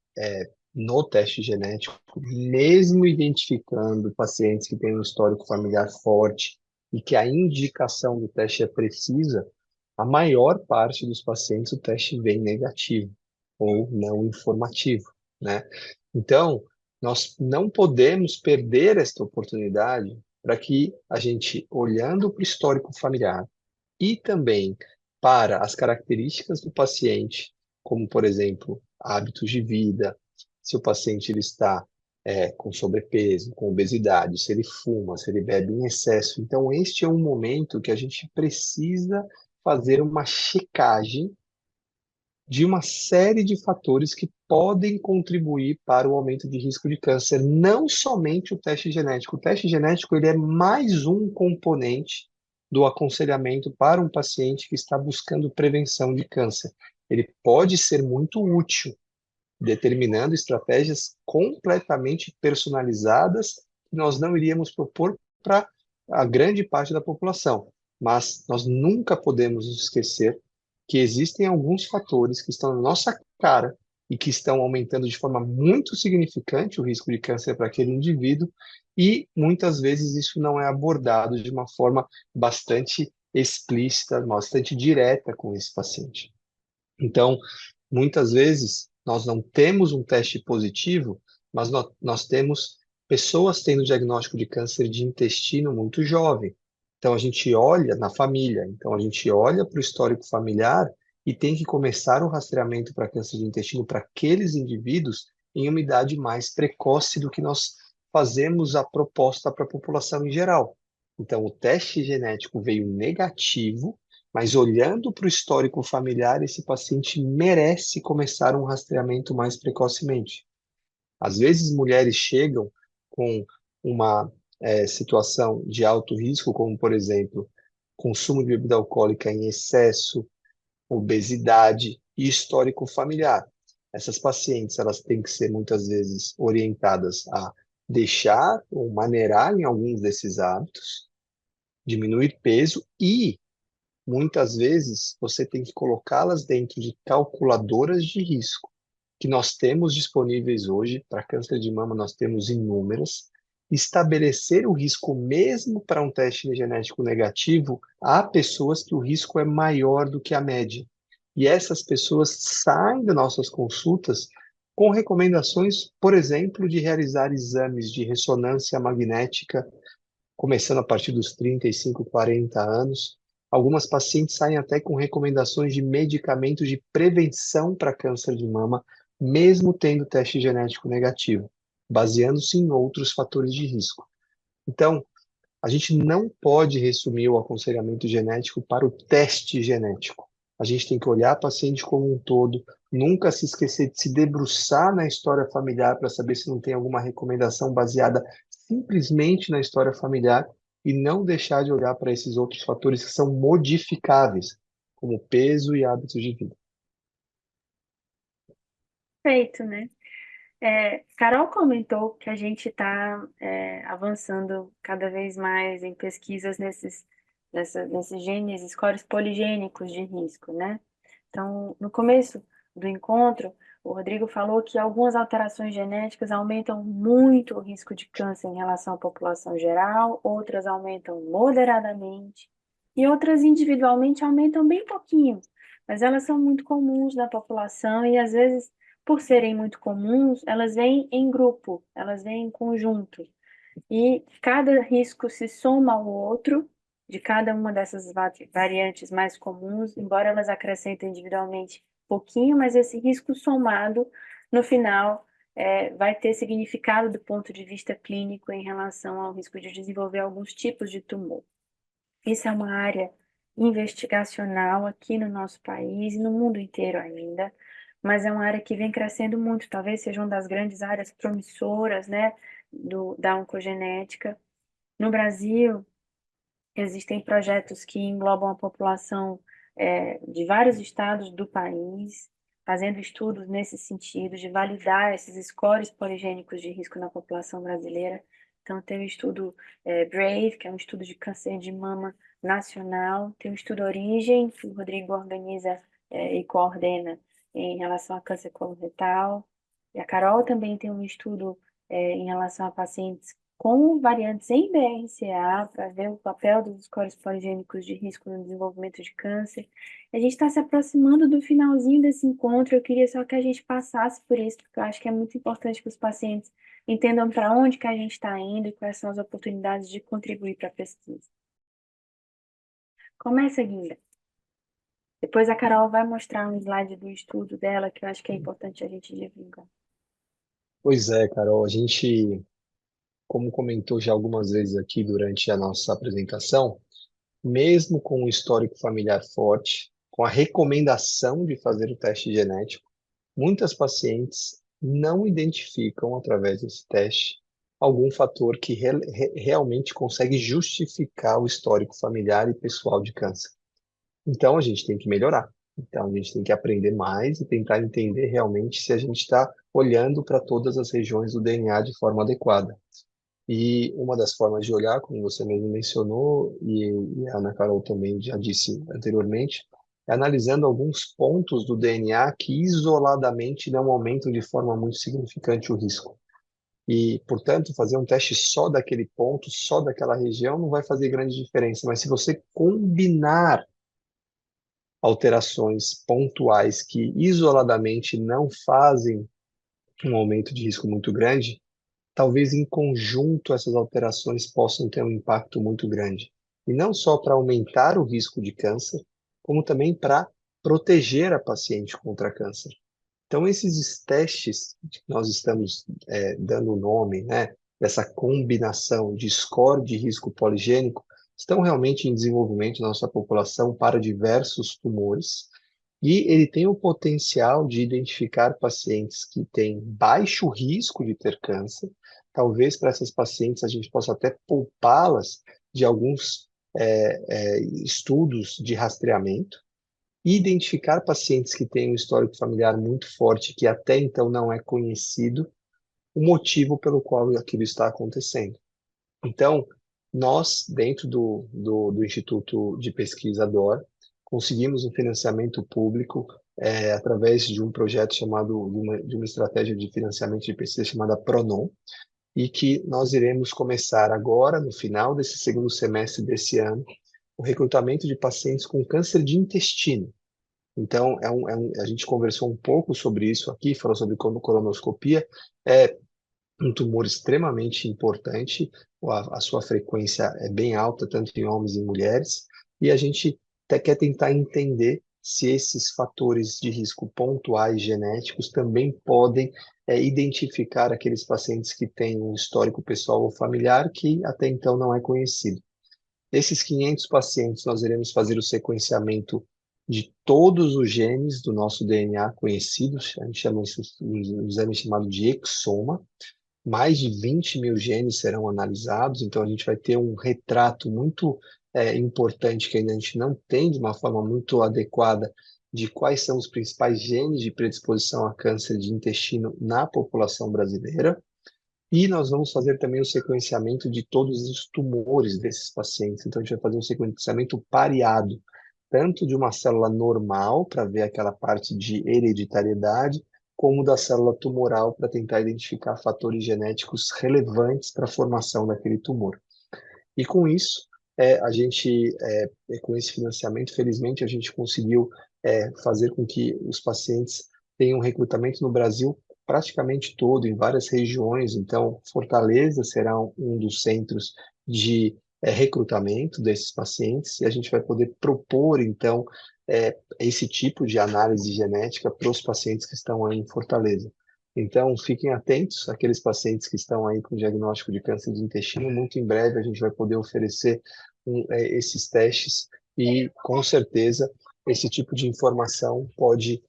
no teste genético, mesmo identificando pacientes que têm um histórico familiar forte e que a indicação do teste é precisa, a maior parte dos pacientes o teste vem negativo ou não informativo, né? Então, nós não podemos perder esta oportunidade para que a gente, olhando para o histórico familiar e também para as características do paciente, como, por exemplo, hábitos de vida, se o paciente ele está com sobrepeso, com obesidade, se ele fuma, se ele bebe em excesso. Então, este é um momento que a gente precisa fazer uma checagem de uma série de fatores que podem contribuir para o aumento de risco de câncer, não somente o teste genético. O teste genético ele é mais um componente do aconselhamento para um paciente que está buscando prevenção de câncer. Ele pode ser muito útil, determinando estratégias completamente personalizadas que nós não iríamos propor para a grande parte da população. Mas nós nunca podemos nos esquecer que existem alguns fatores que estão na nossa cara e que estão aumentando de forma muito significante o risco de câncer para aquele indivíduo, e muitas vezes isso não é abordado de uma forma bastante explícita, bastante direta com esse paciente. Então, muitas vezes, nós não temos um teste positivo, mas nós temos pessoas tendo diagnóstico de câncer de intestino muito jovem. Então, a gente olha na família, então a gente olha para o histórico familiar e tem que começar o rastreamento para câncer de intestino para aqueles indivíduos em uma idade mais precoce do que nós fazemos a proposta para a população em geral. Então, o teste genético veio negativo, mas olhando para o histórico familiar, esse paciente merece começar um rastreamento mais precocemente. Às vezes, mulheres chegam com uma situação de alto risco, como, por exemplo, consumo de bebida alcoólica em excesso, obesidade e histórico familiar. Essas pacientes, elas têm que ser muitas vezes orientadas a deixar ou maneirar em alguns desses hábitos, diminuir peso e muitas vezes você tem que colocá-las dentro de calculadoras de risco, que nós temos disponíveis hoje, para câncer de mama nós temos inúmeras, estabelecer o risco mesmo para um teste genético negativo, há pessoas que o risco é maior do que a média. E essas pessoas saem das nossas consultas com recomendações, por exemplo, de realizar exames de ressonância magnética, começando a partir dos 35, 40 anos. Algumas pacientes saem até com recomendações de medicamentos de prevenção para câncer de mama, mesmo tendo teste genético negativo, baseando-se em outros fatores de risco. Então, a gente não pode resumir o aconselhamento genético para o teste genético. A gente tem que olhar a paciente como um todo, nunca se esquecer de se debruçar na história familiar para saber se não tem alguma recomendação baseada simplesmente na história familiar e não deixar de olhar para esses outros fatores que são modificáveis, como peso e hábitos de vida. Feito, né? Carol comentou que a gente está avançando cada vez mais em pesquisas nesses genes, scores poligênicos de risco, né? Então, no começo do encontro, o Rodrigo falou que algumas alterações genéticas aumentam muito o risco de câncer em relação à população geral, outras aumentam moderadamente e outras individualmente aumentam bem pouquinho, mas elas são muito comuns na população e às vezes por serem muito comuns, elas vêm em grupo, elas vêm em conjunto. E cada risco se soma ao outro, de cada uma dessas variantes mais comuns, embora elas acrescentem individualmente pouquinho, mas esse risco somado, no final, vai ter significado do ponto de vista clínico em relação ao risco de desenvolver alguns tipos de tumor. Isso é uma área investigacional aqui no nosso país e no mundo inteiro ainda, mas é uma área que vem crescendo muito, talvez seja uma das grandes áreas promissoras, né, da oncogenética. No Brasil, existem projetos que englobam a população de vários estados do país, fazendo estudos nesse sentido, de validar esses scores poligênicos de risco na população brasileira. Então, tem o estudo BRAVE, que é um estudo de câncer de mama nacional, tem o estudo Origem, que o Rodrigo organiza e coordena em relação a câncer coloretal, e a Carol também tem um estudo em relação a pacientes com variantes em BRCA, para ver o papel dos scores poligênicos de risco no desenvolvimento de câncer. A gente está se aproximando do finalzinho desse encontro, eu queria só que a gente passasse por isso, porque eu acho que é muito importante que os pacientes entendam para onde que a gente está indo e quais são as oportunidades de contribuir para a pesquisa. Começa, Guilherme. Depois a Carol vai mostrar um slide do estudo dela, que eu acho que é importante a gente divulgar. Pois é, Carol, a gente, como comentou já algumas vezes aqui durante a nossa apresentação, mesmo com um histórico familiar forte, com a recomendação de fazer o teste genético, muitas pacientes não identificam, através desse teste, algum fator que realmente consegue justificar o histórico familiar e pessoal de câncer. Então, a gente tem que melhorar. Então, a gente tem que aprender mais e tentar entender realmente se a gente está olhando para todas as regiões do DNA de forma adequada. E uma das formas de olhar, como você mesmo mencionou, e a Ana Carol também já disse anteriormente, é analisando alguns pontos do DNA que isoladamente não aumentam de forma muito significante o risco. E, portanto, fazer um teste só daquele ponto, só daquela região, não vai fazer grande diferença. Mas se você combinar alterações pontuais que isoladamente não fazem um aumento de risco muito grande, talvez em conjunto essas alterações possam ter um impacto muito grande. E não só para aumentar o risco de câncer, como também para proteger a paciente contra câncer. Então, esses testes que nós estamos dando o nome, né, dessa combinação de score de risco poligênico, estão realmente em desenvolvimento na nossa população para diversos tumores, e ele tem o potencial de identificar pacientes que têm baixo risco de ter câncer. Talvez para essas pacientes a gente possa até poupá-las de alguns estudos de rastreamento, e identificar pacientes que têm um histórico familiar muito forte, que até então não é conhecido, o motivo pelo qual aquilo está acontecendo. Então, nós, dentro do Instituto de Pesquisa DOR, conseguimos um financiamento público através de um projeto chamado, de uma estratégia de financiamento de pesquisa chamada PRONOM, e que nós iremos começar agora, no final desse segundo semestre desse ano, o recrutamento de pacientes com câncer de intestino. Então, a gente conversou um pouco sobre isso aqui, falou sobre colonoscopia. É um tumor extremamente importante, a sua frequência é bem alta, tanto em homens e mulheres, e a gente até quer tentar entender se esses fatores de risco pontuais genéticos também podem identificar aqueles pacientes que têm um histórico pessoal ou familiar que até então não é conhecido. Desses 500 pacientes, nós iremos fazer o sequenciamento de todos os genes do nosso DNA conhecidos, a gente chama isso um exame chamado de exoma. Mais de 20 mil genes serão analisados, então a gente vai ter um retrato muito importante que ainda a gente não tem de uma forma muito adequada de quais são os principais genes de predisposição a câncer de intestino na população brasileira. E nós vamos fazer também o sequenciamento de todos os tumores desses pacientes. Então, a gente vai fazer um sequenciamento pareado, tanto de uma célula normal, para ver aquela parte de hereditariedade, como da célula tumoral, para tentar identificar fatores genéticos relevantes para a formação daquele tumor. E com isso, com esse financiamento, felizmente, a gente conseguiu fazer com que os pacientes tenham recrutamento no Brasil praticamente todo, em várias regiões. Então, Fortaleza será um dos centros de recrutamento desses pacientes, e a gente vai poder propor, então, esse tipo de análise genética para os pacientes que estão aí em Fortaleza. Então, fiquem atentos, aqueles pacientes que estão aí com diagnóstico de câncer de intestino, muito em breve a gente vai poder oferecer esses testes e, com certeza, esse tipo de informação pode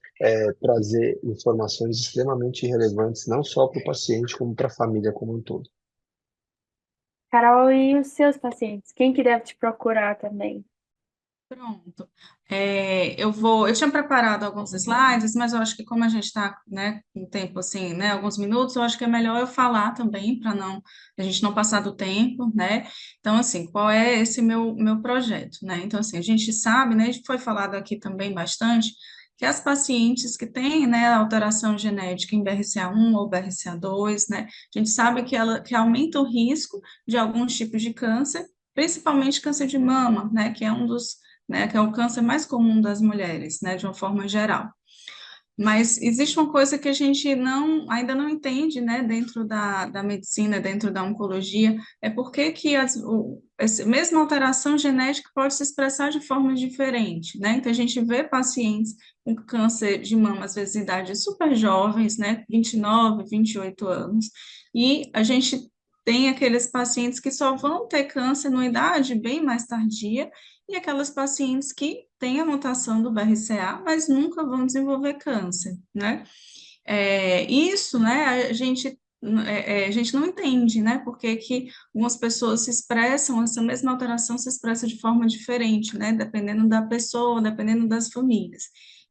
trazer informações extremamente relevantes, não só para o paciente, como para a família como um todo. Carol, e os seus pacientes? Quem que deve te procurar também? Pronto. Eu tinha preparado alguns slides, mas eu acho que como a gente está, né, com tempo assim, né, alguns minutos, eu acho que é melhor eu falar também para não a gente não passar do tempo, né? Então, assim, qual é esse meu projeto, né? Então, assim, a gente sabe, né, foi falado aqui também bastante que as pacientes que têm, né, alteração genética em BRCA1 ou BRCA2, né, a gente sabe que aumenta o risco de alguns tipos de câncer, principalmente câncer de mama, né, que é um dos, né, que é o câncer mais comum das mulheres, né, de uma forma geral. Mas existe uma coisa que a gente ainda não entende, né, dentro da medicina, dentro da oncologia, é por que que essa mesma alteração genética pode se expressar de forma diferente, né? Então, a gente vê pacientes com câncer de mama, às vezes, em idades super jovens, né, 29, 28 anos, e a gente tem aqueles pacientes que só vão ter câncer numa idade bem mais tardia, e aquelas pacientes que têm a mutação do BRCA, mas nunca vão desenvolver câncer, né? Isso, né, a gente não entende, né, porque que algumas pessoas se expressam, essa mesma alteração se expressa de forma diferente, né, dependendo da pessoa, dependendo das famílias.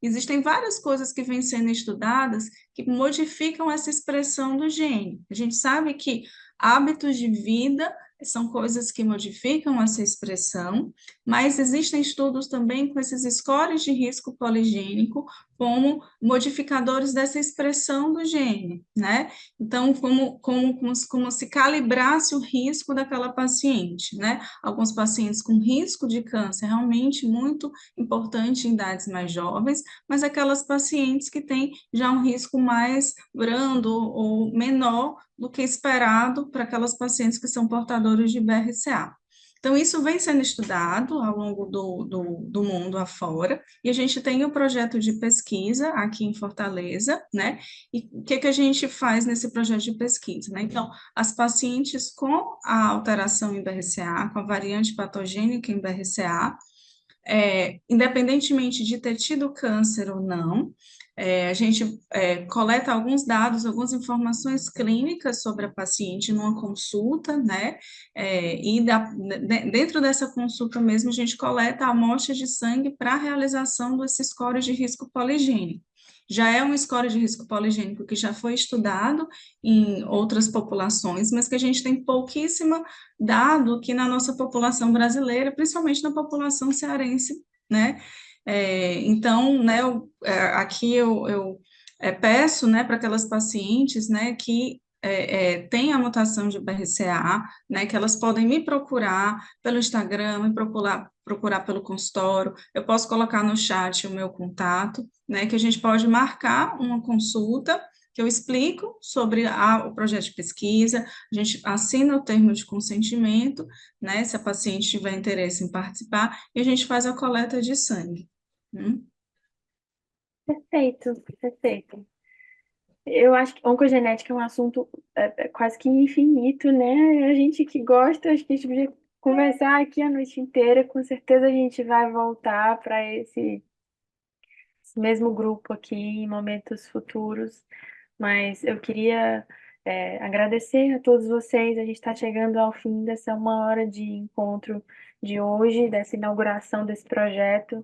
Existem várias coisas que vêm sendo estudadas que modificam essa expressão do gene. A gente sabe que hábitos de vida são coisas que modificam essa expressão, mas existem estudos também com esses scores de risco poligênico como modificadores dessa expressão do gene, né? Então, como se calibrasse o risco daquela paciente, né? Alguns pacientes com risco de câncer realmente muito importante em idades mais jovens, mas aquelas pacientes que têm já um risco mais brando ou menor do que esperado para aquelas pacientes que são portadoras de BRCA. Então, isso vem sendo estudado ao longo do mundo afora, e a gente tem o projeto de pesquisa aqui em Fortaleza, né? E o que que a gente faz nesse projeto de pesquisa, né? Então, as pacientes com a alteração em BRCA, com a variante patogênica em BRCA, independentemente de ter tido câncer ou não, a gente coleta alguns dados, algumas informações clínicas sobre a paciente numa consulta, né? Dentro dessa consulta mesmo, a gente coleta amostras de sangue para a realização desse score de risco poligênico. Já é um score de risco poligênico que já foi estudado em outras populações, mas que a gente tem pouquíssimo dado aqui na nossa população brasileira, principalmente na população cearense, né? Então, né, aqui eu peço, né, para aquelas pacientes, né, que têm a mutação de BRCA, né, que elas podem me procurar pelo Instagram, procurar pelo consultório. Eu posso colocar no chat o meu contato, né, que a gente pode marcar uma consulta, que eu explico sobre o projeto de pesquisa, a gente assina o termo de consentimento, né, se a paciente tiver interesse em participar, e a gente faz a coleta de sangue. Perfeito, perfeito. Eu acho que oncogenética é um assunto quase que infinito, né? A gente que gosta, acho que a gente podia conversar aqui a noite inteira. Com certeza a gente vai voltar para esse mesmo grupo aqui em momentos futuros. Mas eu queria agradecer a todos vocês. A gente está chegando ao fim dessa 1 hora de encontro de hoje, dessa inauguração desse projeto,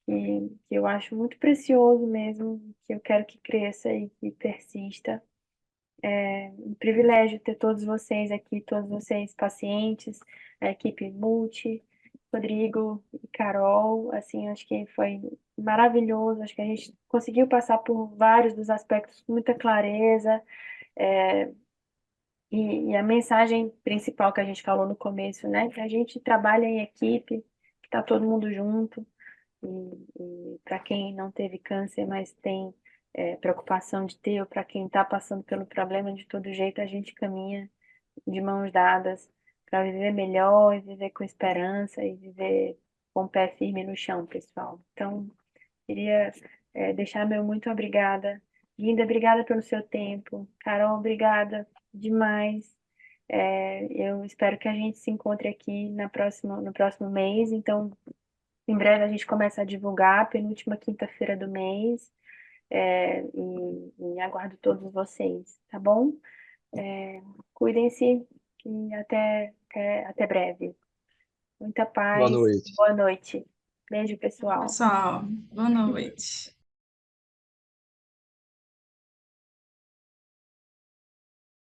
que eu acho muito precioso mesmo, que eu quero que cresça e que persista. É um privilégio ter todos vocês aqui, todos vocês pacientes, a equipe Multi, Rodrigo e Carol. Assim, acho que foi maravilhoso. Acho que a gente conseguiu passar por vários dos aspectos com muita clareza. é, e a mensagem principal que a gente falou no começo, né? Que a gente trabalha em equipe, que está todo mundo junto. E para quem não teve câncer, mas tem preocupação de ter, ou para quem está passando pelo problema, de todo jeito, a gente caminha de mãos dadas para viver melhor, e viver com esperança e viver com o pé firme no chão, pessoal. Então, queria deixar meu muito obrigada. Linda, obrigada pelo seu tempo. Carol, obrigada demais. Eu espero que a gente se encontre aqui no próximo mês. Então, em breve a gente começa a divulgar, penúltima quinta-feira do mês, e aguardo todos vocês, tá bom? Cuidem-se e até breve. Muita Boa paz, noite. boa noite. Beijo, pessoal. Pessoal, boa noite.